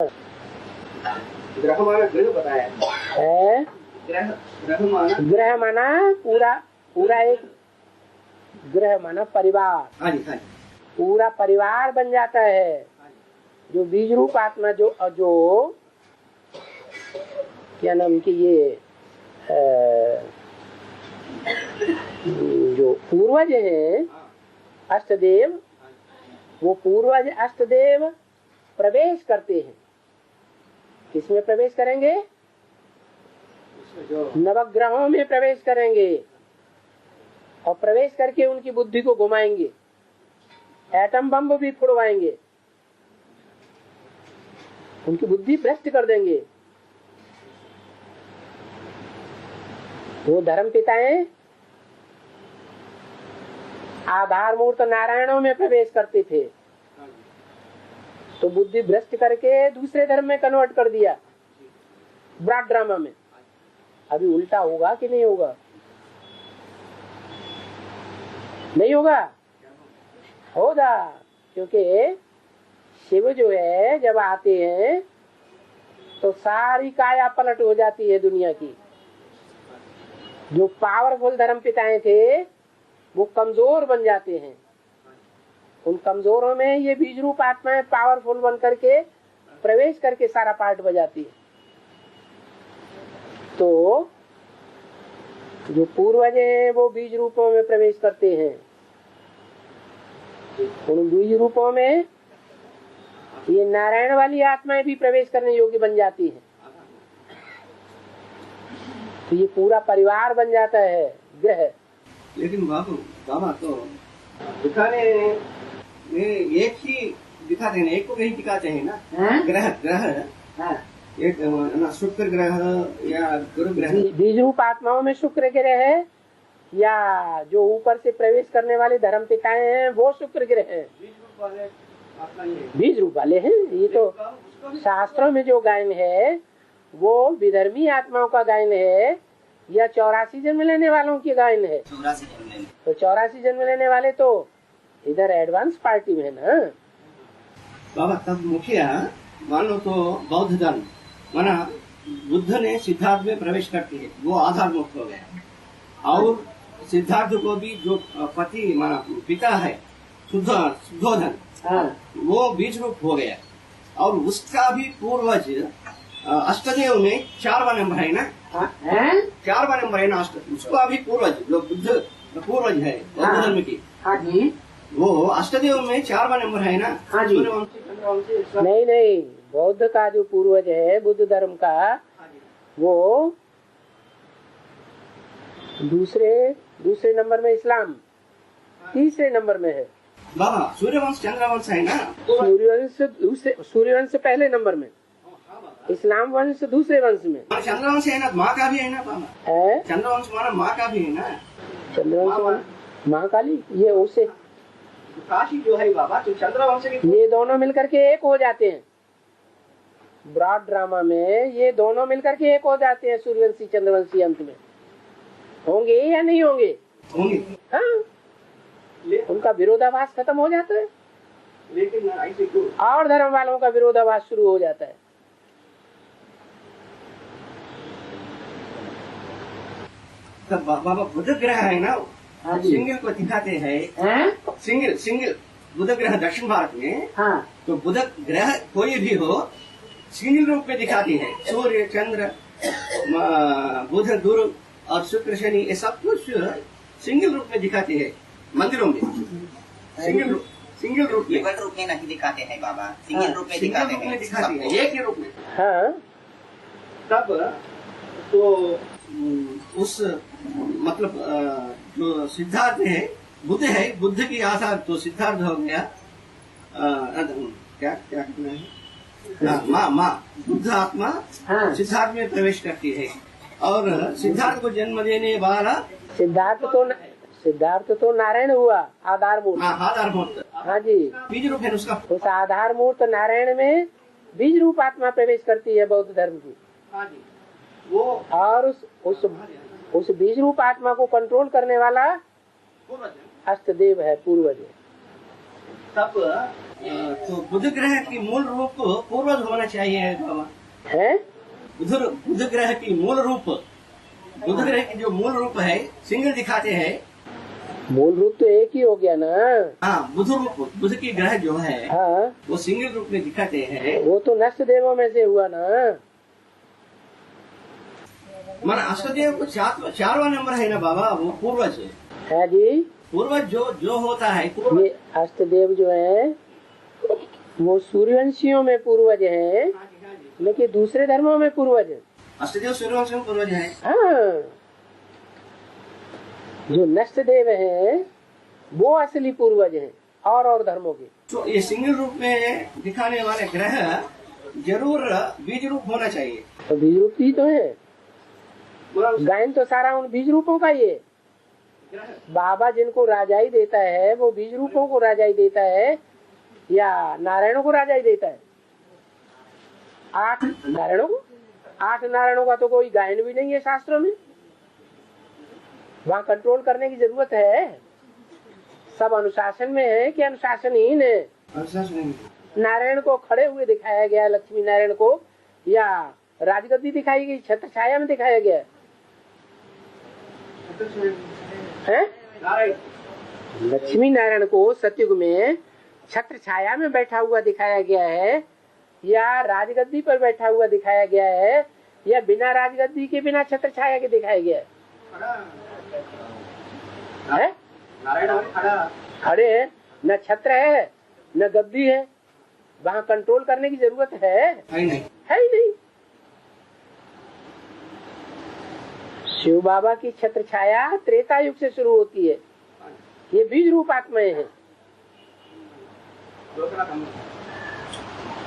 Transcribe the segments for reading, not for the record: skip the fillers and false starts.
ग्रह माना ग्रह बताया है। ग्रह माना पूरा पूरा एक, ग्रह माना परिवार। हाँ जी, हाँ जी। पूरा परिवार बन जाता है। जो बीज रूप आत्मा जो क्या नाम की ये जो पूर्वज है अष्टदेव, वो पूर्वज अष्टदेव प्रवेश करते हैं। किसमें प्रवेश करेंगे? नवग्रहों में प्रवेश करेंगे और प्रवेश करके उनकी बुद्धि को घुमाएंगे, एटम बम भी फुड़वाएंगे, उनकी बुद्धि भ्रष्ट कर देंगे। वो धर्म पिताएं आधार मूर्त नारायणों में प्रवेश करते थे, तो बुद्धि भ्रष्ट करके दूसरे धर्म में कन्वर्ट कर दिया, ब्रॉड ड्रामा में। अभी उल्टा होगा कि नहीं होगा? नहीं होगा, होगा। क्योंकि शिव जो है जब आते हैं तो सारी काया पलट हो जाती है दुनिया की। जो पावरफुल धर्म पिताएं थे वो कमजोर बन जाते हैं। उन कमजोरों में ये बीज रूप आत्माएं पावरफुल बन करके प्रवेश करके सारा पार्ट बजाती है। तो जो पूर्वज है वो बीज रूपों में प्रवेश करते हैं। उन बीज रूपों में ये नारायण वाली आत्माएं भी प्रवेश करने योग्य बन जाती है। तो ये पूरा परिवार बन जाता है ग्रह। लेकिन बाबा तो दिखाने में एक ही दिखाते हैं, एक को कहीं दिखाते हैं ना। ग्रह एक ना शुक्र ग्रह या गुरु ग्रह। बीज रूप आत्माओं में शुक्र ग्रह है या जो ऊपर से प्रवेश करने वाले धर्म पिताएं हैं वो शुक्र ग्रह है? बीज रूप वाले हैं। ये तो शास्त्रों में जो गायन है वो विधर्मी आत्माओं का गायन है या 84 जन्म लेने वालों की गायन है? तो 84 जन्म लेने वाले तो इधर एडवांस पार्टी में है ना बाबा। तब मुखिया मान लो तो बौद्ध धर्म माना बुद्ध ने सिद्धार्थ में प्रवेश करती है, वो आधार मुक्त हो गया। और सिद्धार्थ को भी जो पति माना पिता है शुद्धोधन, वो बीज रूप हो गया। और उसका भी पूर्वज अष्टदेव में 4वां नंबर है ना। 4वां नंबर है ना उसका भी पूर्वज जो बुद्ध पूर्वज है बौद्ध धर्म की, वो अष्टदेव में 4वां नंबर है ना। नहीं, बौद्ध का जो पूर्वज है बुद्ध धर्म का, वो दूसरे नंबर में इस्लाम, तीसरे नंबर में है। बाबा सूर्यवंश चंद्रवंश है ना। सूर्यवंश पहले नंबर में, इस्लाम वंश दूसरे वंश में। चंद्रवंश है ना, माँ का भी है ना बाबा। है चंद्रवंश माना माँ का भी है ना। चंद्रवंश महाकाली ये उसे काशी जो है बाबा, तो चंद्रवंश ये दोनों मिलकर के एक हो जाते हैं। ब्रॉड ड्रामा में ये दोनों मिलकर के एक हो जाते हैं। सूर्यवंशी चंद्रवंशी अंत में होंगे या नहीं होंगे? होंगे। हाँ, उनका विरोधाभास खत्म हो जाता है, लेकिन और धर्म वालों का विरोधाभास शुरू हो जाता है। तब बाबा बुध ग्रह है ना, सिंगल को दिखाते हैं। सिंगल बुध ग्रह दक्षिण भारत में। तो बुध ग्रह कोई भी हो सिंगल रूप में दिखाती है। सूर्य चंद्र बुध गुरु और शुक्र शनि ये सब कुछ सिंगल रूप में दिखाती है मंदिरों में। सिंगल रूप में नहीं दिखाते हैं बाबा, सिंगल रूप में दिखाते हैं, एक ही रूप में। हाँ। तब तो उस मतलब जो सिद्धार्थ है बुद्ध है, बुद्ध की आधार तो सिद्धार्थ हो गया। क्या कहना है? माँ बुद्ध आत्मा सिद्धार्थ में प्रवेश करती है और सिद्धार्थ को जन्म देने वाला सिद्धार्थ तो नारायण हुआ, आधार मूर्त। आधार मूर्त, हाँ जी, बीज रूप है उसका। उस आधार मूर्त नारायण में बीज रूप आत्मा प्रवेश करती है बौद्ध धर्म की। हाँ जी, वो और उस बीज रूप आत्मा को कंट्रोल करने वाला अष्टदेव है, पूर्वज है। तब तो बुध ग्रह की मूल रूप पूर्वज होना चाहिए बाबा। है बुध ग्रह की मूल रूप, बुध ग्रह की जो मूल रूप है सिंगल दिखाते हैं। मूल रूप तो एक ही हो गया ना। हाँ, बुध रूप, बुध की ग्रह जो है हाँ, वो सिंगल रूप में दिखाते हैं। वो तो नष्ट देवों में से हुआ ना। माना अष्टदेव को चारवा नंबर है ना बाबा, वो पूर्वज है जी। पूर्वज जो होता है पूर्वज। ये अष्टदेव जो है वो सूर्यवंशियों में पूर्वज है, लेकिन दूसरे धर्मों में पूर्वज है। अष्टदेव सूर्यवंश में पूर्वज है। हाँ, जो नष्ट देव है वो असली पूर्वज है और धर्मों के। तो ये सिंगल रूप में दिखाने वाले ग्रह जरूर बीज रूप होना चाहिए। तो बीज रूप ही तो है। गायन तो सारा उन बीज रूपों का ही है। बाबा जिनको राजाई देता है वो बीज रूपों को राजाई देता है या नारायणों को राजाई देता है? 8 नारायणों को। 8 नारायणों का तो कोई गायन भी नहीं है शास्त्रों में। वहाँ कंट्रोल करने की जरूरत है। सब अनुशासन में है कि अनुशासनहीन है? नारायण को खड़े हुए दिखाया गया, लक्ष्मी नारायण को, या राजगद्दी दिखाई गई, छत्र छाया में दिखाया गया है? लक्ष्मी नारायण को सतयुग में छत्र छाया में बैठा हुआ दिखाया गया है या राजगद्दी पर बैठा हुआ दिखाया गया है या बिना राजगद्दी के बिना छत्र छाया के दिखाया गया है? खड़े है, न छत्र है न गद्दी है। वहाँ कंट्रोल करने की जरूरत है ही नहीं। शिव बाबा की छत्र छाया त्रेता युग से शुरू होती है। ये बीज रूप आत्माएं हैं।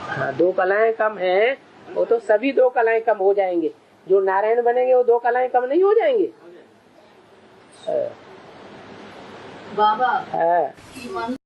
हाँ, 2 कलाएं कम हैं, वो तो सभी 2 कलाएं कम हो जाएंगे। जो नारायण बनेंगे वो 2 कलाएं कम नहीं हो जाएंगे। बाबा हाँ।